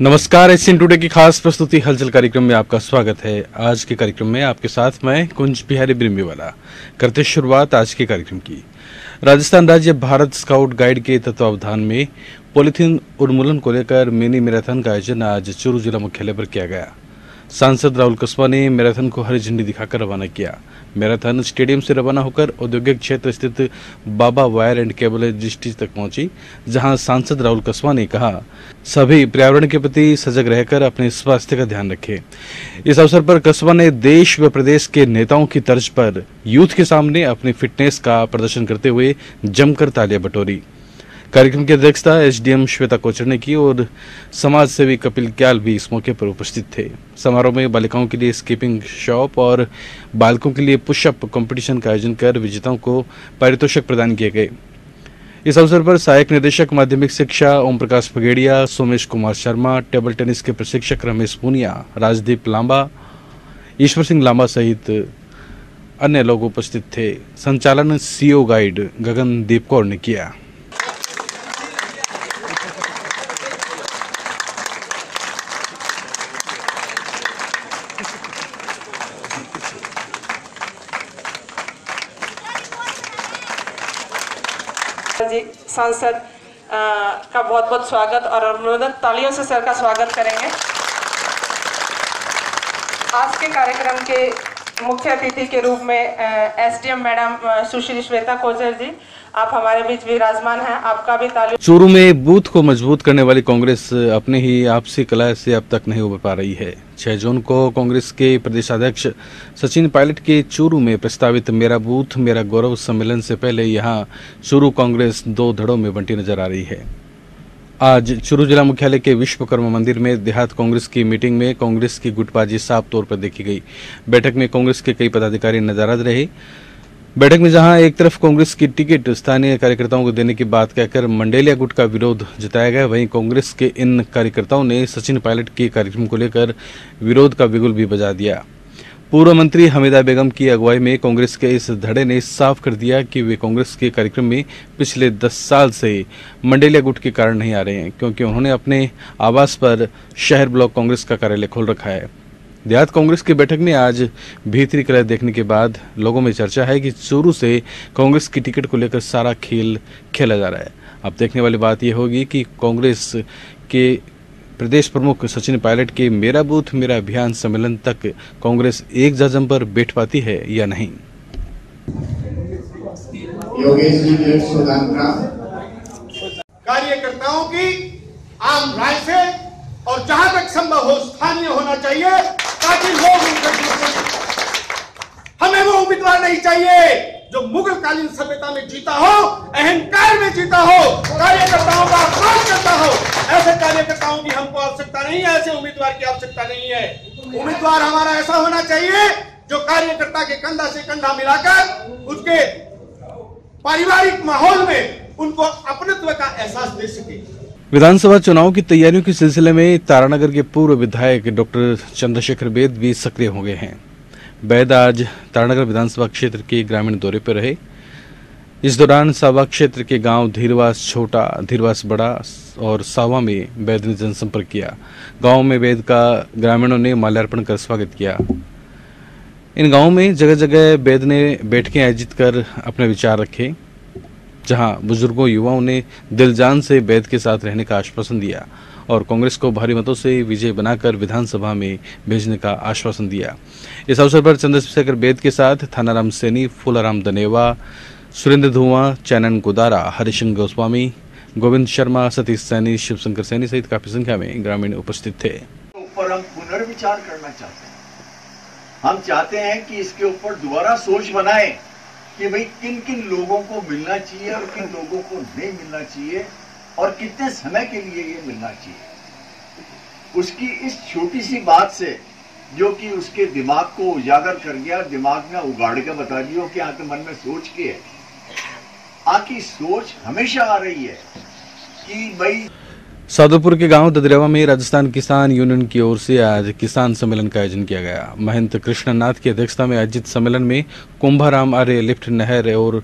नमस्कार, Asian today की खास प्रस्तुति हलचल कार्यक्रम में आपका स्वागत है। आज के कार्यक्रम में आपके साथ मैं कुंज बिहारी बिरमीवाला करते शुरुआत आज के कार्यक्रम की। राजस्थान राज्य भारत स्काउट गाइड के तत्वावधान में पॉलीथीन उन्मूलन को लेकर मिनी मैराथन का आयोजन आज चूरू जिला मुख्यालय पर किया गया। सांसद राहुल कस्बा ने मैराथन को हरी झंडी दिखाकर रवाना किया। मैराथन स्टेडियम से रवाना होकर औद्योगिक क्षेत्र स्थित बाबा वायर एंड केबल डिस्ट्रिक्ट तक पहुंची, जहां सांसद राहुल कस्बा ने कहा सभी पर्यावरण के प्रति सजग रहकर अपने स्वास्थ्य का ध्यान रखें। इस अवसर पर कस्बा ने देश व प्रदेश के नेताओं की तर्ज पर यूथ के सामने अपनी फिटनेस का प्रदर्शन करते हुए जमकर तालियां बटोरी। कार्यक्रम की अध्यक्षता एसडीएम श्वेता कोचर ने की और समाज सेवी कपिल क्याल भी इस मौके पर उपस्थित थे। समारोह में बालिकाओं के लिए स्कीपिंग शॉप और बालकों के लिए पुशअप कंपटीशन का आयोजन कर विजेताओं को पारितोषिक प्रदान किए गए। इस अवसर पर सहायक निदेशक माध्यमिक शिक्षा ओम प्रकाश पगेड़िया, सोमेश कुमार शर्मा, टेबल टेनिस के प्रशिक्षक रमेश पूनिया, राजदीप लांबा, ईश्वर सिंह लांबा सहित अन्य लोग उपस्थित थे। संचालन सीओ गाइड गगनदीप कौर ने किया। जी सांसद का बहुत बहुत स्वागत और अनुमोदन, तालियों से सर का स्वागत करेंगे। आज के कार्यक्रम के मुख्य अतिथि के रूप में एसडीएम मैडम सुश्री श्वेता कोचर जी, आप हमारे बीच विराजमान हैं, आपका भी तालियों। चूरू में बूथ को मजबूत करने वाली कांग्रेस अपने ही आपसी कलह से अब तक नहीं उबर पा रही है। 6 जून को कांग्रेस के प्रदेशाध्यक्ष सचिन पायलट के चूरू में प्रस्तावित मेरा बूथ मेरा गौरव सम्मेलन से पहले यहां चूरू कांग्रेस 2 धड़ों में बंटी नजर आ रही है। आज चूरू जिला मुख्यालय के विश्वकर्मा मंदिर में देहात कांग्रेस की मीटिंग में कांग्रेस की गुटबाजी साफ तौर पर देखी गई। बैठक में कांग्रेस के कई पदाधिकारी नजर रहे। बैठक में जहां एक तरफ कांग्रेस की टिकट स्थानीय कार्यकर्ताओं को देने की बात कहकर मंडेलिया गुट का विरोध जताया गया, वहीं कांग्रेस के इन कार्यकर्ताओं ने सचिन पायलट के कार्यक्रम को लेकर विरोध का बिगुल भी बजा दिया। पूर्व मंत्री हमीदा बेगम की अगुवाई में कांग्रेस के इस धड़े ने साफ कर दिया कि वे कांग्रेस के कार्यक्रम में पिछले 10 साल से मंडेलिया गुट के कारण नहीं आ रहे हैं, क्योंकि उन्होंने अपने आवास पर शहर ब्लॉक कांग्रेस का कार्यालय खोल रखा है। देहात कांग्रेस की बैठक में आज भीतरी कलह देखने के बाद लोगों में चर्चा है कि चूरू से कांग्रेस की टिकट को लेकर सारा खेल खेला जा रहा है। अब देखने वाली बात यह होगी कि कांग्रेस के प्रदेश प्रमुख सचिन पायलट के मेरा बूथ मेरा अभियान सम्मेलन तक कांग्रेस एक जजम पर बैठ पाती है या नहीं। कार्यकर्ताओं की आम राय से और जहां तक संभव हो स्थानीय होना चाहिए, ताकि लोग हमें वो उम्मीदवार नहीं चाहिए जो मुगल कालीन सभ्यता में जीता हो, अहंकार में जीता हो, कार्यकर्ताओं का अपमान करता हो। ऐसे कार्यकर्ताओं की हमको आवश्यकता नहीं है, ऐसे उम्मीदवार की आवश्यकता नहीं है। उम्मीदवार हमारा ऐसा होना चाहिए जो कार्यकर्ता के कंधा से कंधा मिलाकर उसके पारिवारिक माहौल में उनको अपनत्व का एहसास दे सके। विधानसभा चुनाव की तैयारियों के सिलसिले में तारानगर के पूर्व विधायक डॉक्टर चंद्रशेखर बेद भी सक्रिय हो गए हैं। बेद आज तारानगर विधानसभा क्षेत्र के ग्रामीण दौरे पर रहे। इस दौरान सावा क्षेत्र के गांव धीरवास छोटा, धीरवास बड़ा और सावा में बेद ने जनसंपर्क किया। गांव में बेद का ग्रामीणों ने माल्यार्पण कर स्वागत किया। इन गांवों में जगह जगह बेद ने बैठकें आयोजित कर अपने विचार रखे, जहां बुजुर्गों युवाओं ने दिल जान से बेद के साथ रहने का आश्वासन दिया और कांग्रेस को भारी मतों से विजय बनाकर विधानसभा में भेजने का आश्वासन दिया। इस अवसर पर चंद्रशेखर बेद के साथ थानाराम सैनी, फूलाराम दनेवा, सुरेंद्र धुआं, चैनन गुदारा, हरिशंकर गोस्वामी, गोविंद शर्मा, सतीश सैनी, शिवशंकर सैनी सहित काफी संख्या में ग्रामीण उपस्थित थे। ऊपर हम पुनर्विचार करना चाहते हैं। हम चाहते हैं कि इसके ऊपर दोबारा सोच बनाए कि भाई किन किन लोगों को मिलना चाहिए और किन लोगों को नहीं मिलना चाहिए और कितने समय के लिए ये मिलना चाहिए। उसकी इस छोटी सी बात से, जो कि उसके दिमाग को उजागर कर गया, दिमाग में उगाड़ के बता दियो कि आपके मन में सोच के है। आपकी सोच हमेशा आ रही है कि भाई। साधुपुर के गांव ददरेवा में राजस्थान किसान यूनियन की ओर से आज किसान सम्मेलन का आयोजन किया गया। महंत कृष्णनाथ की अध्यक्षता में आयोजित सम्मेलन में कुंभाराम आर्य लिफ्ट नहर और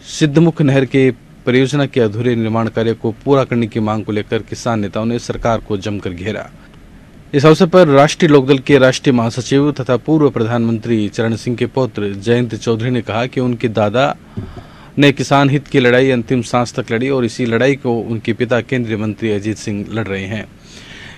सिद्धमुख नहर के परियोजना के अधूरे निर्माण कार्य को पूरा करने की मांग को लेकर किसान नेताओं ने सरकार को जमकर घेरा। इस अवसर पर राष्ट्रीय लोकदल के राष्ट्रीय महासचिव तथा पूर्व प्रधानमंत्री चरण सिंह के पुत्र जयंत चौधरी ने कहा कि उनके दादा ने किसान हित की लड़ाई अंतिम सांस तक लड़ी और इसी लड़ाई को उनके पिता केंद्रीय मंत्री अजीत सिंह लड़ रहे हैं।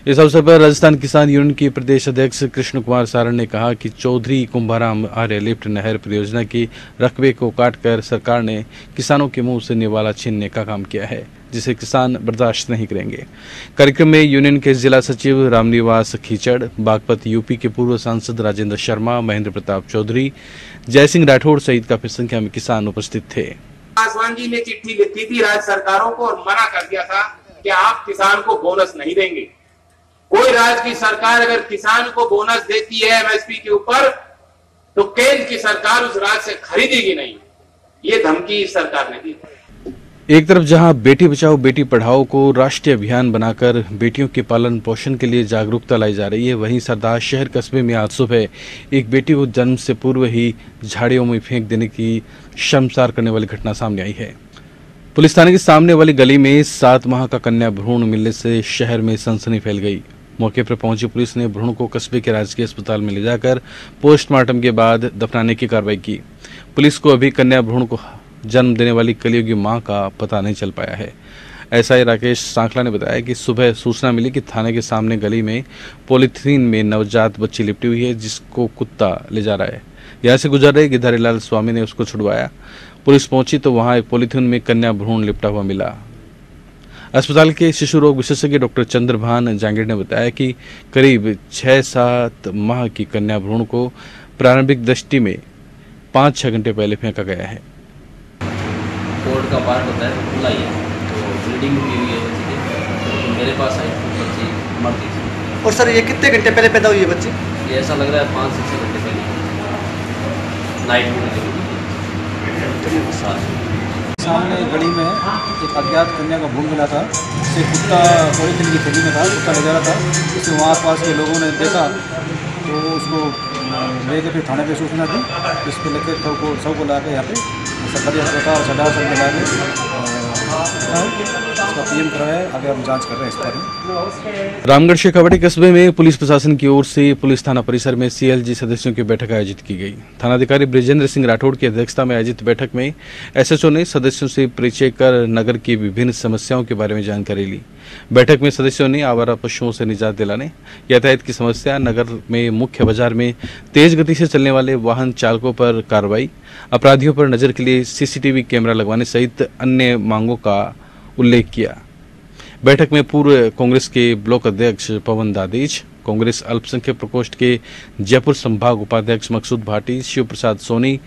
इस अवसर पर राजस्थान किसान यूनियन के प्रदेश अध्यक्ष कृष्ण कुमार सारण ने कहा कि चौधरी कुंभाराम आर्य लिफ्ट नहर परियोजना की रकबे को काटकर सरकार ने किसानों के मुंह से निवाला छीनने का काम किया है, जिसे किसान बर्दाश्त नहीं करेंगे। कार्यक्रम में यूनियन के जिला सचिव रामनिवास खीचड़, बागपत यूपी के पूर्व सांसद राजेंद्र शर्मा, महेंद्र प्रताप चौधरी, जयसिंह राठौड़ सहित काफी संख्या में किसान उपस्थित थे। पासवान जी ने चिट्ठी लिखी थी राज्य सरकारों को और मना कर दिया था कि आप किसान को बोनस नहीं देंगे। कोई राज्य की सरकार अगर किसान को बोनस देती है एमएसपी के ऊपर तो केंद्र की सरकार उस राज्य से खरीदेगी नहीं। ये धमकी इस सरकार ने दी। एक तरफ जहां बेटी बचाओ बेटी पढ़ाओ को राष्ट्रीय अभियान बनाकर बेटियों के पालन पोषण के लिए जागरूकता लाई जा रही है, वहीं सरदार शहर कस्बे में आज सुबह एक बेटी को जन्म से पूर्व ही झाड़ियों में फेंक देने की शर्मसार करने वाली घटना सामने आई है। पुलिस थाने के सामने वाली गली में 7 माह का कन्या भ्रूण मिलने से शहर में सनसनी फैल गई। मौके पर पहुंची पुलिस ने भ्रूण को कस्बे के राजकीय अस्पताल में ले जाकर पोस्टमार्टम के बाद दफनाने की कार्रवाई की। पुलिस को अभी कन्या भ्रूण को जन्म देने वाली कलयुगी मां का पता नहीं चल पाया है। एसआई राकेश सांखला ने बताया कि सुबह सूचना मिली कि थाने के सामने गली में पॉलीथीन में नवजात बच्ची लिपटी हुई है, जिसको कुत्ता ले जा रहा है। यहाँ से गुजर रहे गिधारीलाल स्वामी ने उसको छुड़वाया। पुलिस पहुंची तो वहां एक पॉलीथीन में कन्या भ्रूण लिपटा हुआ मिला। अस्पताल के शिशु रोग विशेषज्ञ डॉक्टर चंद्रभान जांगीर ने बताया कि करीब 6-7 माह की कन्या भ्रूण को प्रारंभिक दृष्टि में 5-6 घंटे पहले फेंका गया है। कोर्ट का पार्ट होता है खुला ही है, तो ब्लीडिंग भी हुई है बच्ची की, तो मेरे पास आई बच्ची मर गई थी। और सर ये कितने घंटे पहले पैदा हुई है बच्ची? ये ऐसा लग रहा है 5 से 6 घंटे पहले नाइट में। सामने गली में एक अज्ञात कन्या का भ्रूण मिला था, जिसे कुत्ता पॉलीथीन की थैली में था, कुत्ता ले जा रहा था। उसे वहाँ पास के लोगों ने देखा तो उसको लेके फिर थाने पे सूचना दी। इस पर लेकर सबको ला के यहाँ पे सरकारी अस्पताल सदार सब में ला के इसका पीएम कराया। आगे हम जांच कर रहे हैं इस पर। रामगढ़ शेखावाटी कस्बे में पुलिस प्रशासन की ओर से पुलिस थाना परिसर में सीएलजी सदस्यों की बैठक आयोजित की गई। थानाधिकारी बृजेंद्र सिंह राठौड़ की अध्यक्षता में आयोजित बैठक में एसएचओ ने सदस्यों से परिचय कर नगर की विभिन्न समस्याओं के बारे में जानकारी ली। बैठक में सदस्यों ने आवारा पशुओं से निजात दिलाने, यातायात की समस्या, नगर में मुख्य बाजार में तेज गति से चलने वाले वाहन चालकों पर कार्रवाई, अपराधियों पर नजर के लिए सीसीटीवी कैमरा लगवाने सहित अन्य मांगों का उल्लेख किया। बैठक में पूर्व कांग्रेस के ब्लॉक अध्यक्ष पवन दादेज, कांग्रेस अल्पसंख्यक प्रकोष्ठ के जयपुर संभाग उपाध्यक्ष मकसूद भाटी, शिव प्रसाद सोनी,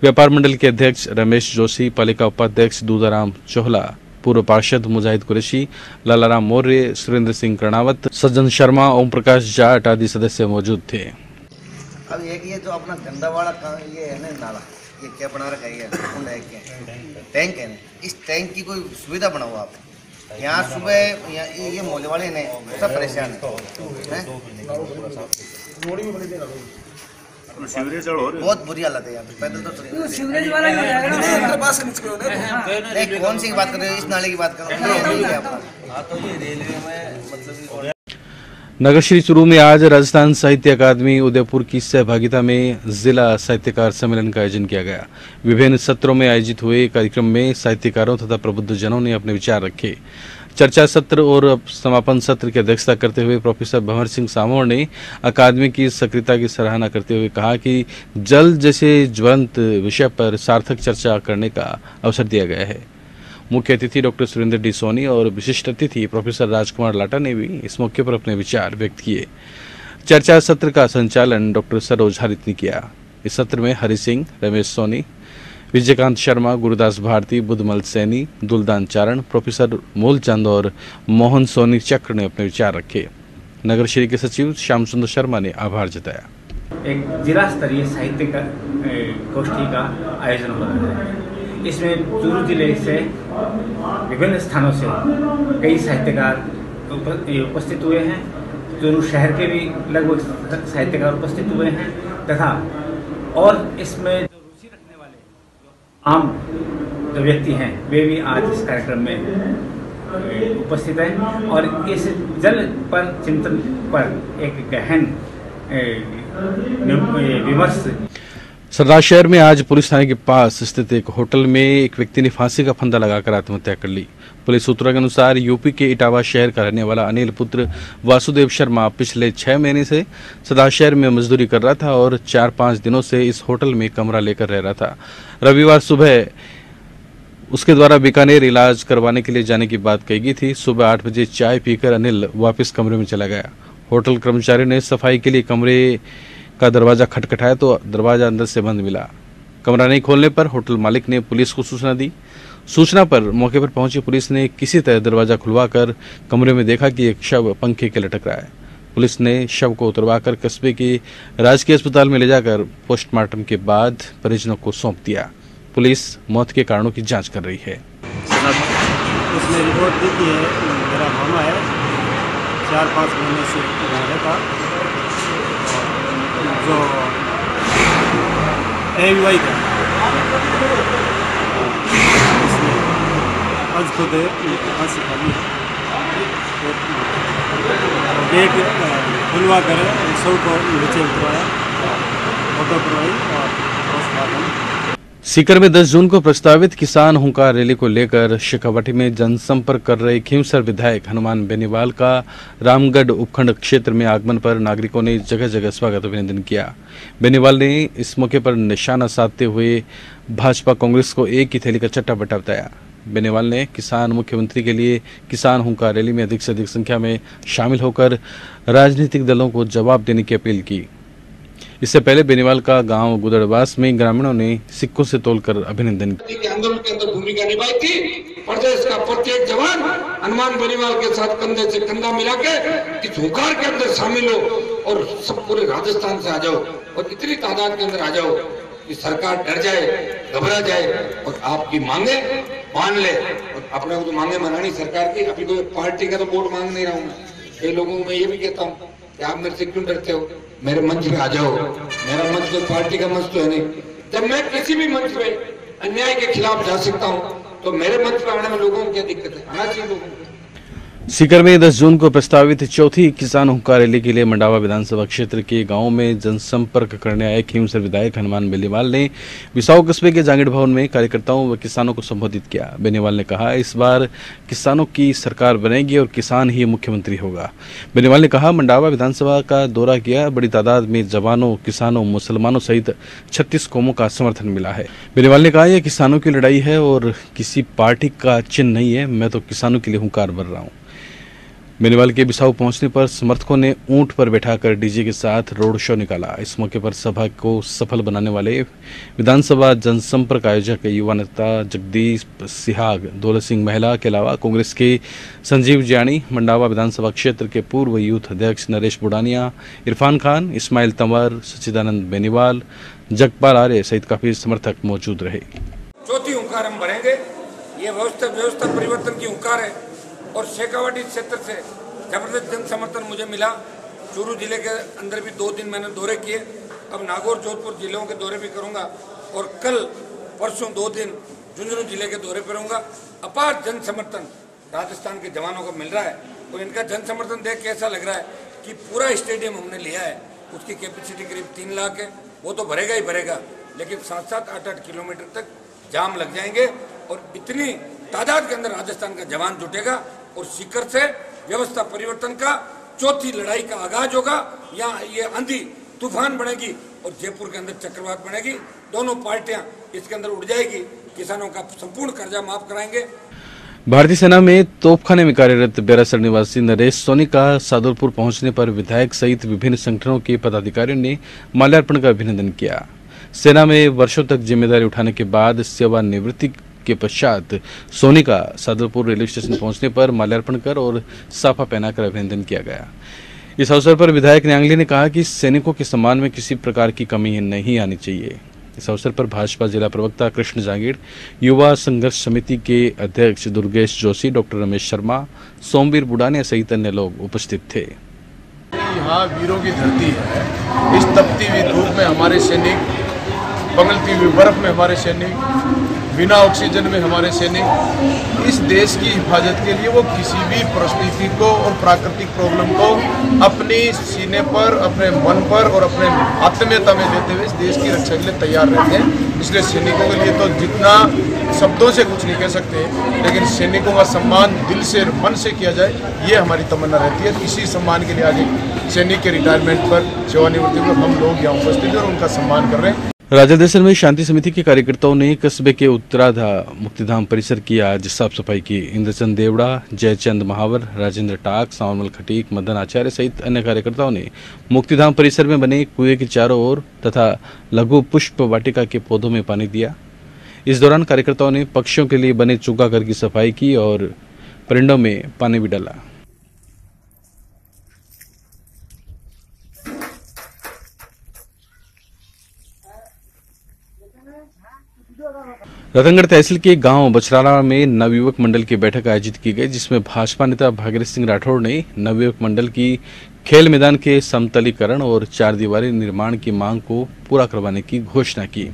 व्यापार मंडल के अध्यक्ष रमेश जोशी, पालिका उपाध्यक्ष दूधाराम चोहला, पूर्व पार्षद मुजाहिद कुरैशी, लालाराम मौर्य, सुरेंद्र सिंह कर्णावत, सज्जन शर्मा, ओम प्रकाश जाट आदि सदस्य मौजूद थे। अब ये जो अपना गंदा वाला ये है ना नाला, ये क्या बना रखा है? टैंक है ना, इस टैंक की कोई सुविधा बनाओ आप। यहाँ सुबह ये मोहल्ले वाले ने सब परेशान है। बहुत बुरी हालत है यहाँ पे, पैदल तो सीवरेज वाला कौन सी बात कर रहे हो? इस नाले की बात कर रहे हो। नगर श्री चूरू में आज राजस्थान साहित्य अकादमी उदयपुर की सहभागिता में जिला साहित्यकार सम्मेलन का आयोजन किया गया। विभिन्न सत्रों में आयोजित हुए कार्यक्रम में साहित्यकारों तथा प्रबुद्धजनों ने अपने विचार रखे। चर्चा सत्र और समापन सत्र की अध्यक्षता करते हुए प्रोफेसर भंवर सिंह सामोर ने अकादमी की सक्रियता की सराहना करते हुए कहा कि जल जैसे ज्वलंत विषय पर सार्थक चर्चा करने का अवसर दिया गया है। मुख्य अतिथि डॉक्टर सुरेंद्र डी सोनी और विशिष्ट अतिथि प्रोफेसर राजकुमार लाटा ने भी इस मौके पर अपने विचार व्यक्त किए। चर्चा सत्र का संचालन डॉक्टर सरोज हरित ने किया। इस सत्र में हरि सिंह, रमेश सोनी, विजयकांत शर्मा, गुरुदास भारती, बुद्धमल सैनी, दुलदान चारण, प्रोफेसर मूलचंद और मोहन सोनी चक्र ने अपने विचार रखे। नगर श्री के सचिव श्याम सुंदर शर्मा ने आभार जताया। एक जिला स्तरीय साहित्य गोष्ठी का आयोजन हो रहा है। इसमें चूरू जिले से विभिन्न स्थानों से कई साहित्यकार उपस्थित हुए हैं। चूरू शहर के भी लगभग साहित्यकार उपस्थित हुए हैं तथा और इसमें जो रुचि रखने वाले आम जो व्यक्ति हैं वे भी आज इस कार्यक्रम में उपस्थित हैं और इस जल पर चिंतन पर एक गहन विमर्श। सरदार शहर में आज पुलिस थाने के पास स्थित एक होटल में एक व्यक्ति ने फांसी का फंदा लगाकर आत्महत्या कर ली। पुलिस सूत्रों के अनुसार यूपी के इटावा शहर का रहने वाला अनिल पुत्र वासुदेव शर्मा पिछले 6 महीने से सरदार शहर में मजदूरी कर रहा था और 4-5 दिनों से इस होटल में कमरा लेकर रह रहा था। रविवार सुबह उसके द्वारा बीकानेर इलाज करवाने के लिए जाने की बात कही गई थी। सुबह 8 बजे चाय पीकर अनिल वापस कमरे में चला गया। होटल कर्मचारी ने सफाई के लिए कमरे का दरवाजा खटखटाया तो दरवाजा अंदर से बंद मिला। कमरा नहीं खोलने पर होटल मालिक ने पुलिस को सूचना दी। सूचना पर मौके पर पहुंची पुलिस ने किसी तरह दरवाजा खुलवाकर कमरे में देखा कि एक शव पंखे के लटक रहा है। पुलिस ने शव को उतरवाकर कस्बे के राजकीय अस्पताल में ले जाकर पोस्टमार्टम के बाद परिजनों को सौंप दिया। पुलिस मौत के कारणों की जांच कर रही है। उसने रिपोर्ट दी कि मेरा मामा है, 4-5 महीने से यहाँ रहता, जो AUI का इसने आज खुद फांसी कर ली। गेट खुलवा कर शव को नीचे उतरवाया, फोटो करवाई और पोस्टमार्टम। सीकर में 10 जून को प्रस्तावित किसान हुंकार रैली को लेकर शेखावाटी में जनसंपर्क कर रहे खींवसर विधायक हनुमान बेनीवाल का रामगढ़ उपखंड क्षेत्र में आगमन पर नागरिकों ने जगह जगह स्वागत अभिनंदन किया। बेनीवाल ने इस मौके पर निशाना साधते हुए भाजपा कांग्रेस को एक ही थैली का चट्टा बट्टा बताया। बेनीवाल ने किसान मुख्यमंत्री के लिए किसान हुंकार रैली में अधिक से अधिक संख्या में शामिल होकर राजनीतिक दलों को जवाब देने की अपील की। इससे पहले बेनीवाल का गांव गुदड़वास में ग्रामीणों ने सिक्कों से तोलकर अभिनंदन किया। आंदोलन के अंदर भूमिका निभाई थी। प्रदेश का प्रत्येक जवान हनुमान बेनीवाल के साथ कंधे से कंधा मिला के इस हुंकार के अंदर शामिल हो और सब पूरे राजस्थान से आ जाओ और इतनी तादाद के अंदर आ जाओ कि सरकार डर जाए, घबरा जाए और आपकी मांगे मान ले। और अपने को तो मांगे मनानी सरकार की, अभी कोई पार्टी का तो वोट मांग नहीं रहा हूँ। कई लोगों को मैं ये भी कहता हूँ कि आप मेरे से क्यों डरते हो, मेरे मंच पे आ जाओ। मेरा मंच तो पार्टी का मंच तो है नहीं। जब मैं किसी भी मंच पे अन्याय के खिलाफ जा सकता हूँ तो मेरे मंच पे आने में लोगों को क्या दिक्कत है, आना चाहिए लोगों को। सीकर में 10 जून को प्रस्तावित चौथी किसान हुंकार रैली के लिए मंडावा विधानसभा क्षेत्र के गांवों में जनसंपर्क करने आए खींवसर विधायक हनुमान बेनीवाल ने बिसाऊ कस्बे के जांगीड़ भवन में कार्यकर्ताओं व किसानों को संबोधित किया। बेनीवाल ने कहा, इस बार किसानों की सरकार बनेगी और किसान ही मुख्यमंत्री होगा। बेनीवाल ने कहा, मंडावा विधानसभा का दौरा किया, बड़ी तादाद में जवानों, किसानों, मुसलमानों सहित 36 कौमों का समर्थन मिला है। बेनीवाल ने कहा, यह किसानों की लड़ाई है और किसी पार्टी का चिन्ह नहीं है। मैं तो किसानों के लिए हुंकार भर रहा हूँ। बेनीवाल के बिसाऊ पहुंचने पर समर्थकों ने ऊंट पर बैठाकर डीजे के साथ रोड शो निकाला। इस मौके पर सभा को सफल बनाने वाले विधानसभा जनसंपर्क आयोजक युवा नेता जगदीश सिहाग, दौलत सिंह महिला के अलावा कांग्रेस के संजीव जियाणी, मंडावा विधानसभा क्षेत्र के पूर्व यूथ अध्यक्ष नरेश बुडानिया, इरफान खान, इस्माइल तंवर, सच्चिदानंद बेनीवाल, जगपाल आर्य सहित काफी समर्थक मौजूद रहे। चौथी हुंकार हम भरेंगे। ये व्यवस्था परिवर्तन की हुंकार है और शेखावाटी क्षेत्र से जबरदस्त जन समर्थन मुझे मिला। चूरू जिले के अंदर भी 2 दिन मैंने दौरे किए। अब नागौर, जोधपुर जिलों के दौरे भी करूंगा और कल परसों 2 दिन झुंझुनू जिले के दौरे पर रहूंगा। अपार जन समर्थन राजस्थान के जवानों को मिल रहा है और इनका जन समर्थन देख के ऐसा लग रहा है कि पूरा स्टेडियम हमने लिया है, उसकी कैपेसिटी करीब 3 लाख है। वो तो भरेगा ही भरेगा, लेकिन 7-7, 8-8 किलोमीटर तक जाम लग जाएंगे और इतनी तादाद के अंदर राजस्थान का जवान जुटेगा और सीकर से व्यवस्था परिवर्तन का चौथी लड़ाई का आगाज होगा। यहाँ ये आंधी तूफान बनेगी और जयपुर के अंदर चक्रवात बनेगी। दोनों पार्टियां इसके अंदर उड़ जाएगी। किसानों का संपूर्ण कर्जा माफ कराएंगे। भारतीय सेना में तोपखाने में कार्यरत बेरासर निवासी नरेश सोनी का सादुलपुर पहुंचने पर विधायक सहित विभिन्न संगठनों के पदाधिकारियों ने माल्यार्पण का अभिनंदन किया। सेना में वर्षों तक जिम्मेदारी उठाने के बाद सेवानिवृत्ति के पश्चात सोनी का सादुलपुर रेलवे स्टेशन पहुंचने पर माल्यार्पण कर और साफा पहनाकर अभिनंदन किया गया। इस अवसर पर विधायक न्यांगली ने कहा कि सैनिकों के सम्मान में किसी प्रकार की कमी नहीं आनी चाहिए। इस अवसर पर भाजपा जिला प्रवक्ता कृष्ण जांगीड़, युवा संघर्ष समिति के अध्यक्ष दुर्गेश जोशी, डॉक्टर रमेश शर्मा, सोमवीर बुडानिया सहित अन्य लोग उपस्थित थे। यहाँ वीरों की धरती है। इस तपती हुई धूप में हमारे सैनिक, पिघलती हुई बर्फ में हमारे सैनिक बिना ऑक्सीजन में हमारे सैनिक इस देश की हिफाजत के लिए वो किसी भी परिस्थिति को और प्राकृतिक प्रॉब्लम को अपने सीने पर, अपने मन पर और अपने आत्मीयता में लेते हुए इस देश की रक्षा के लिए तैयार रहते हैं। इसलिए सैनिकों के लिए तो जितना शब्दों से कुछ नहीं कह सकते, लेकिन सैनिकों का सम्मान दिल से मन से किया जाए, ये हमारी तमन्ना रहती है। इसी सम्मान के लिए आज एक सैनिक के रिटायरमेंट पर, सेवानिवृत्ति पर हम लोग यहाँ उपस्थित हैं और उनका सम्मान कर रहे हैं। राजादेसर में शांति समिति के कार्यकर्ताओं ने कस्बे के उत्तराधा मुक्तिधाम परिसर की आज साफ सफाई की। इंद्रचंद देवड़ा, जयचंद महावर, राजेंद्र टाक, सावनमल खटीक, मदन आचार्य सहित अन्य कार्यकर्ताओं ने मुक्तिधाम परिसर में बने कुएं के चारों ओर तथा लघु पुष्प वाटिका के पौधों में पानी दिया। इस दौरान कार्यकर्ताओं ने पक्षियों के लिए बने चुका घर की सफाई की और परिंदों में पानी भी डाला। रतनगढ़ तहसील के गांव बछराड़ा में नवयुवक मंडल की बैठक आयोजित की गई, जिसमें भाजपा नेता भागीरथ सिंह राठौड़ ने नवयुवक मंडल की खेल मैदान के समतलीकरण और 4 दीवारी निर्माण की मांग को पूरा करवाने की घोषणा की।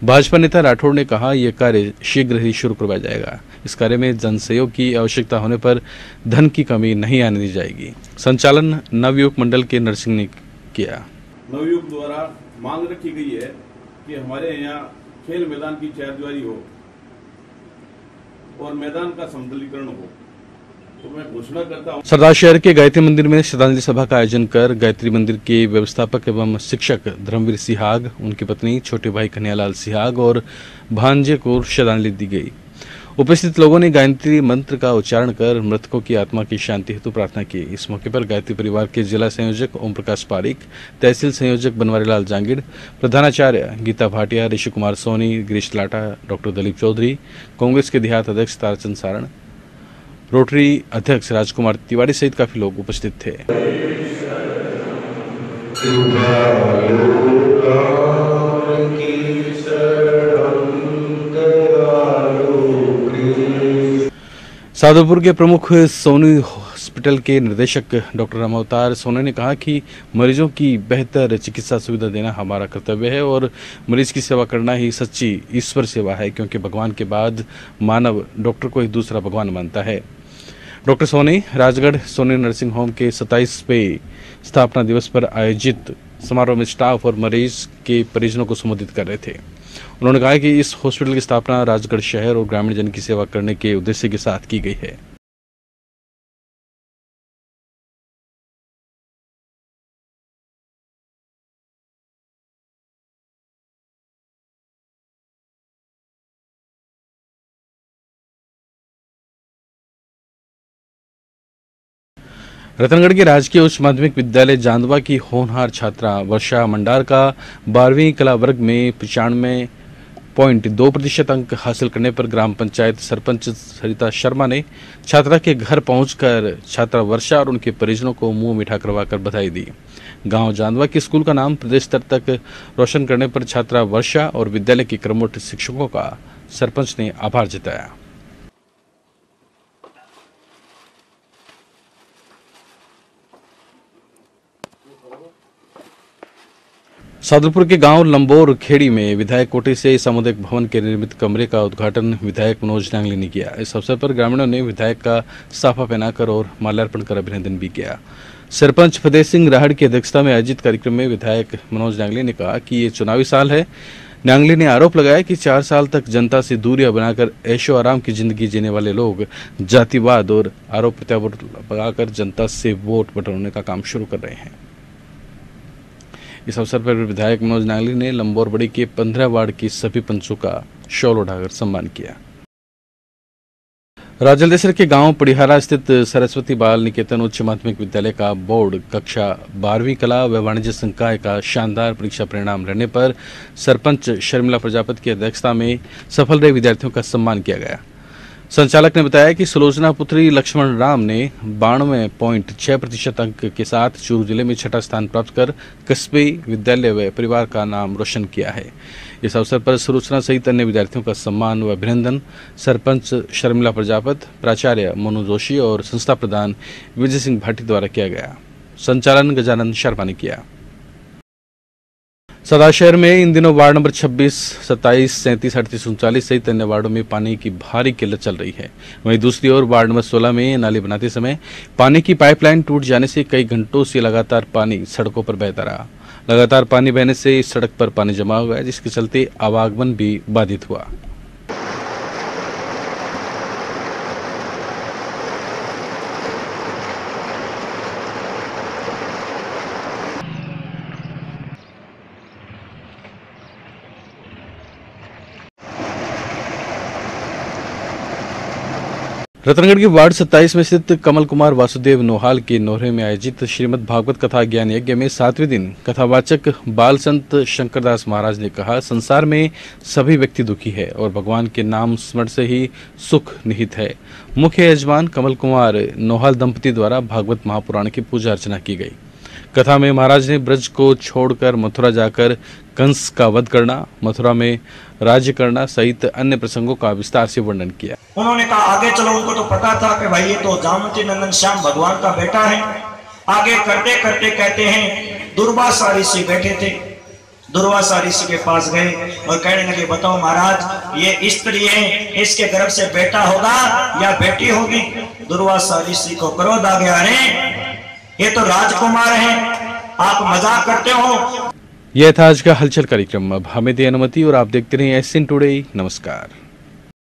भाजपा नेता राठौड़ ने कहा, यह कार्य शीघ्र ही शुरू करवाया जाएगा। इस कार्य में जन सहयोग की आवश्यकता होने पर धन की कमी नहीं आने दी जाएगी। संचालन नवयुवक मंडल के नरसिंह ने किया। नवयुवक द्वारा मांग रखी गई है कि हमारे यहाँ खेल मैदान की 4 दीवारी हो और मैदान का समतलीकरण हो, तो मैं घोषणा करता हूं। सरदार शहर के गायत्री मंदिर में श्रद्धांजलि सभा का आयोजन कर गायत्री मंदिर के व्यवस्थापक एवं शिक्षक धर्मवीर सिहाग, उनकी पत्नी, छोटे भाई कन्हैयालाल सिहाग और भांजे को श्रद्धांजलि दी गई। उपस्थित लोगों ने गायत्री मंत्र का उच्चारण कर मृतकों की आत्मा की शांति हेतु प्रार्थना की। इस मौके पर गायत्री परिवार के जिला संयोजक ओम प्रकाश पारिक, तहसील संयोजक बनवारीलाल जांगिड़, प्रधानाचार्य गीता भाटिया, ऋषि कुमार सोनी, गिरीश लाटा, डॉक्टर दलीप चौधरी, कांग्रेस के देहात अध्यक्ष ताराचंद सारण, रोटरी अध्यक्ष राजकुमार तिवारी सहित काफी लोग उपस्थित थे। सादुलपुर के प्रमुख सोनी हॉस्पिटल के निदेशक डॉक्टर रामावतार सोनी ने कहा कि मरीजों की बेहतर चिकित्सा सुविधा देना हमारा कर्तव्य है और मरीज की सेवा करना ही सच्ची ईश्वर सेवा है, क्योंकि भगवान के बाद मानव डॉक्टर को ही दूसरा भगवान मानता है। Doctor Soni Rajgarh Soni nursing home के 27वें स्थापना दिवस पर आयोजित समारोह में स्टाफ और मरीज के परिजनों को संबोधित कर रहे थे। उन्होंने कहा कि इस हॉस्पिटल की स्थापना राजगढ़ शहर और ग्रामीण जन की सेवा करने के उद्देश्य के साथ की गई है। रतनगढ़ के राजकीय उच्च माध्यमिक विद्यालय जांदवा की होनहार छात्रा वर्षा मंडार का 12वीं कला वर्ग में 95.2% अंक हासिल करने पर ग्राम पंचायत सरपंच सरिता शर्मा ने छात्रा के घर पहुंचकर छात्रा वर्षा और उनके परिजनों को मुंह मीठा करवाकर बधाई दी। गांव जांदवा के स्कूल का नाम प्रदेश स्तर तक रोशन करने पर छात्रा वर्षा और विद्यालय के कर्मठ शिक्षकों का सरपंच ने आभार जताया। सादुलपुर के गांव लंबोर खेड़ी में विधायक कोटे से सामुदायिक भवन के निर्मित कमरे का उद्घाटन विधायक मनोज नांगली ने किया। इस अवसर पर ग्रामीणों ने विधायक का साफा पहनाकर और माल्यार्पण कर अभिनंदन भी किया। सरपंच फतेह सिंह राहड़ की अध्यक्षता में आयोजित कार्यक्रम में विधायक मनोज नांगली ने कहा कि ये चुनावी साल है। नांगली ने आरोप लगाया कि 4 साल तक जनता से दूरियां बनाकर ऐशो आराम की जिंदगी जीने वाले लोग जातिवाद और आरोप प्रत्यारोप लगाकर जनता से वोट बटोरने का काम शुरू कर रहे हैं। इस अवसर पर विधायक मनोज नांगली ने लंबोर बड़ी के 15 वार्ड की सभी पंचों का शॉल उठाकर सम्मान किया। राजलदेसर के गांव पड़िहारा स्थित सरस्वती बाल निकेतन उच्च माध्यमिक विद्यालय का बोर्ड कक्षा 12वीं कला व वाणिज्य संकाय का शानदार परीक्षा परिणाम रहने पर सरपंच शर्मिला प्रजापति की अध्यक्षता में सफल रहे विद्यार्थियों का सम्मान किया गया। संचालक ने बताया कि सुलोचना पुत्री लक्ष्मण राम ने 92.6% अंक के साथ चूरू जिले में 6ठा स्थान प्राप्त कर कस्बे विद्यालय व परिवार का नाम रोशन किया है। इस अवसर पर सुलोचना सहित अन्य विद्यार्थियों का सम्मान व अभिनंदन सरपंच शर्मिला प्रजापति, प्राचार्य मनु जोशी और संस्था प्रधान विजय सिंह भाटी द्वारा किया गया। संचालन गजानंद शर्मा ने किया। सदाशहर में इन दिनों वार्ड नंबर 26, 27, 37, 38, 39 सहित अन्य वार्डों में पानी की भारी किल्लत चल रही है। वहीं दूसरी ओर वार्ड नंबर 16 में नाली बनाते समय पानी की पाइपलाइन टूट जाने से कई घंटों से लगातार पानी सड़कों पर बहता रहा। लगातार पानी बहने से इस सड़क पर पानी जमा हुआ है, जिसके चलते आवागमन भी बाधित हुआ। रतनगढ़ के वार्ड 27 में स्थित कमल कुमार वासुदेव नोहाल के नोहरे में आयोजित श्रीमद् भागवत कथा ज्ञान यज्ञ में 7वें दिन कथावाचक बाल संत शंकरदास महाराज ने कहा, संसार में सभी व्यक्ति दुखी है और भगवान के नाम स्मरण से ही सुख निहित है। मुख्य यजमान कमल कुमार नोहाल दंपति द्वारा भागवत महापुराण की पूजा अर्चना की गई। कथा में महाराज ने ब्रज को छोड़कर मथुरा जाकर कंस का वध करना, मथुरा में राज्य करना सहित अन्य प्रसंगों का विस्तार से वर्णन किया। उन्होंने कहा आगे चलो, उनको तो पता था कि भाई ये तो जामवंती नंदन श्याम भगवान का बेटा है। आगे करते करते कहते हैं दुर्वासा ऋषि बैठे थे। दुर्वासा ऋषि के पास गए और कहने लगे, बताओ महाराज ये स्त्री है, इसके गर्भ से बेटा होगा या बेटी होगी? दुर्वासा ऋषि को क्रोध आ गया, अरे ये तो राजकुमार है, आप मजाक करते हो। यह था आज का हलचल कार्यक्रम। अब हमें दे अनुमति और आप देखते रहिए एसएन टुडे। नमस्कार।